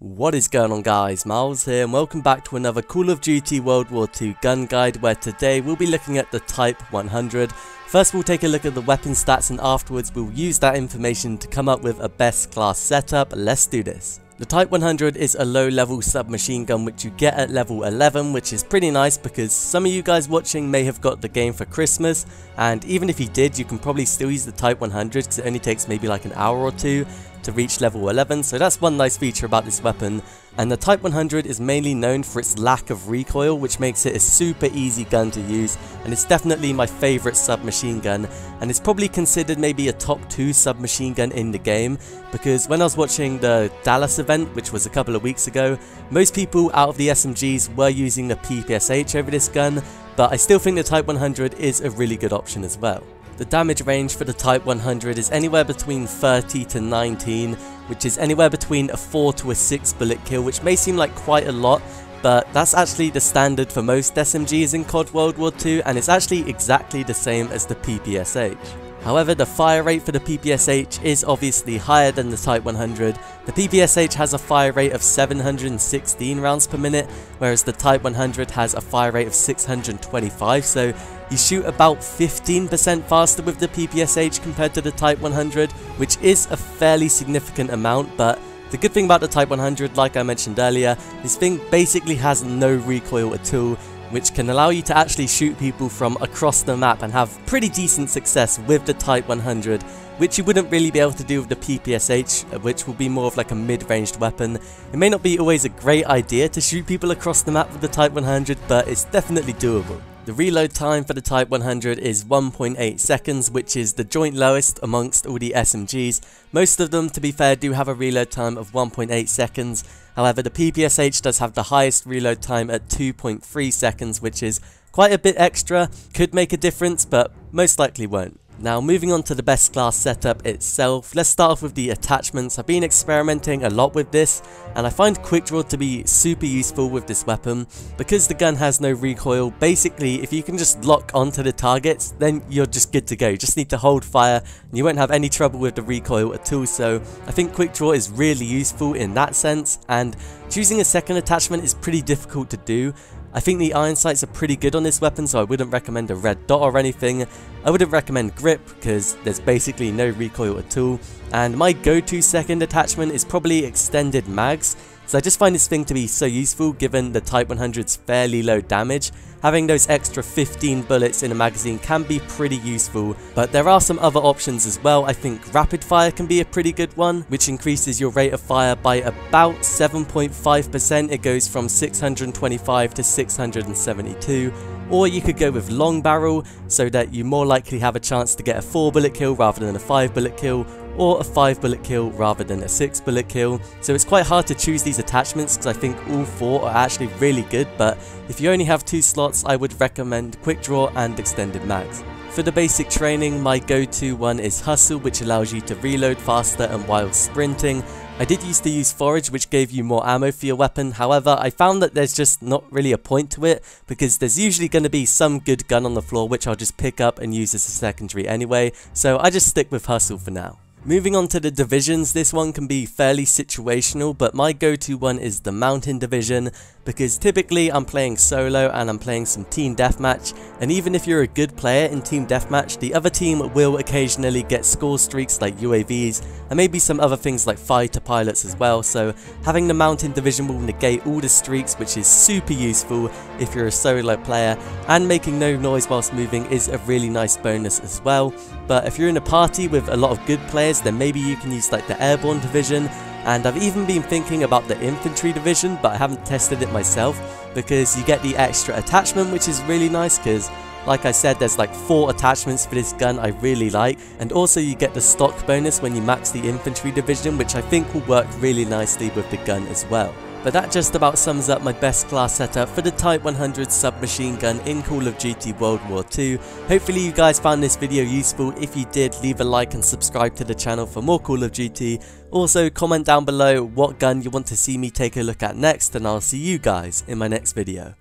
What is going on, guys? Miles here and welcome back to another Call of Duty World War II gun guide, where today we'll be looking at the Type 100. First we'll take a look at the weapon stats and afterwards we'll use that information to come up with a best class setup. Let's do this. The Type 100 is a low level submachine gun which you get at level 11, which is pretty nice because some of you guys watching may have got the game for Christmas, and even if you did, you can probably still use the Type 100 because it only takes maybe like an hour or two to reach level 11, so that's one nice feature about this weapon. And the Type 100 is mainly known for its lack of recoil, which makes it a super easy gun to use, and it's definitely my favourite submachine gun, and it's probably considered maybe a top 2 submachine gun in the game, because when I was watching the Dallas event, which was a couple of weeks ago, most people out of the SMGs were using the PPSH over this gun, but I still think the Type 100 is a really good option as well. The damage range for the Type 100 is anywhere between 30 to 19, which is anywhere between a 4 to a 6 bullet kill, which may seem like quite a lot, but that's actually the standard for most SMGs in CoD World War II, and it's actually exactly the same as the PPSH. However, the fire rate for the PPSH is obviously higher than the Type 100. The PPSH has a fire rate of 716 rounds per minute, whereas the Type 100 has a fire rate of 625, so you shoot about 15% faster with the PPSH compared to the Type 100, which is a fairly significant amount, but the good thing about the Type 100, like I mentioned earlier, this thing basically has no recoil at all, which can allow you to actually shoot people from across the map and have pretty decent success with the Type 100, which you wouldn't really be able to do with the PPSH, which will be more of like a mid-ranged weapon. It may not be always a great idea to shoot people across the map with the Type 100, but it's definitely doable. The reload time for the Type 100 is 1.8 seconds, which is the joint lowest amongst all the SMGs. Most of them, to be fair, do have a reload time of 1.8 seconds. However, the PPSH does have the highest reload time at 2.3 seconds, which is quite a bit extra. Could make a difference, but most likely won't. Now, moving on to the best class setup itself, let's start off with the attachments. I've been experimenting a lot with this, and I find quick draw to be super useful with this weapon. Because the gun has no recoil, basically if you can just lock onto the targets, then you're just good to go. You just need to hold fire and you won't have any trouble with the recoil at all, so I think quick draw is really useful in that sense, and choosing a second attachment is pretty difficult to do. I think the iron sights are pretty good on this weapon, so I wouldn't recommend a red dot or anything. I wouldn't recommend grip because there's basically no recoil at all. And my go-to second attachment is probably extended mags, so I just find this thing to be so useful given the Type 100's fairly low damage. Having those extra 15 bullets in a magazine can be pretty useful, but there are some other options as well. I think rapid fire can be a pretty good one, which increases your rate of fire by about 7.5%. It goes from 625 to 672. Or you could go with long barrel, so that you more likely have a chance to get a 4 bullet kill rather than a 5 bullet kill, or a 5 bullet kill rather than a 6 bullet kill. So it's quite hard to choose these attachments because I think all 4 are actually really good, but if you only have 2 slots, I would recommend quick draw and extended mags. For the basic training, my go-to one is hustle, which allows you to reload faster and while sprinting. I did used to use forage, which gave you more ammo for your weapon. However, I found that there's just not really a point to it because there's usually going to be some good gun on the floor which I'll just pick up and use as a secondary anyway, so I just stick with hustle for now. Moving on to the divisions, this one can be fairly situational, but my go-to one is the mountain division, because typically I'm playing solo and I'm playing some team deathmatch, and even if you're a good player in team deathmatch, the other team will occasionally get score streaks like UAVs and maybe some other things like fighter pilots as well, so having the mountain division will negate all the streaks, which is super useful if you're a solo player, and making no noise whilst moving is a really nice bonus as well. But if you're in a party with a lot of good players, then maybe you can use like the airborne division, and I've even been thinking about the infantry division, but I haven't tested it myself because you get the extra attachment, which is really nice because like I said, there's like 4 attachments for this gun I really like, and also you get the stock bonus when you max the infantry division, which I think will work really nicely with the gun as well. But that just about sums up my best class setup for the Type 100 submachine gun in Call of Duty World War II. Hopefully you guys found this video useful. If you did, leave a like and subscribe to the channel for more Call of Duty. Also, comment down below what gun you want to see me take a look at next, and I'll see you guys in my next video.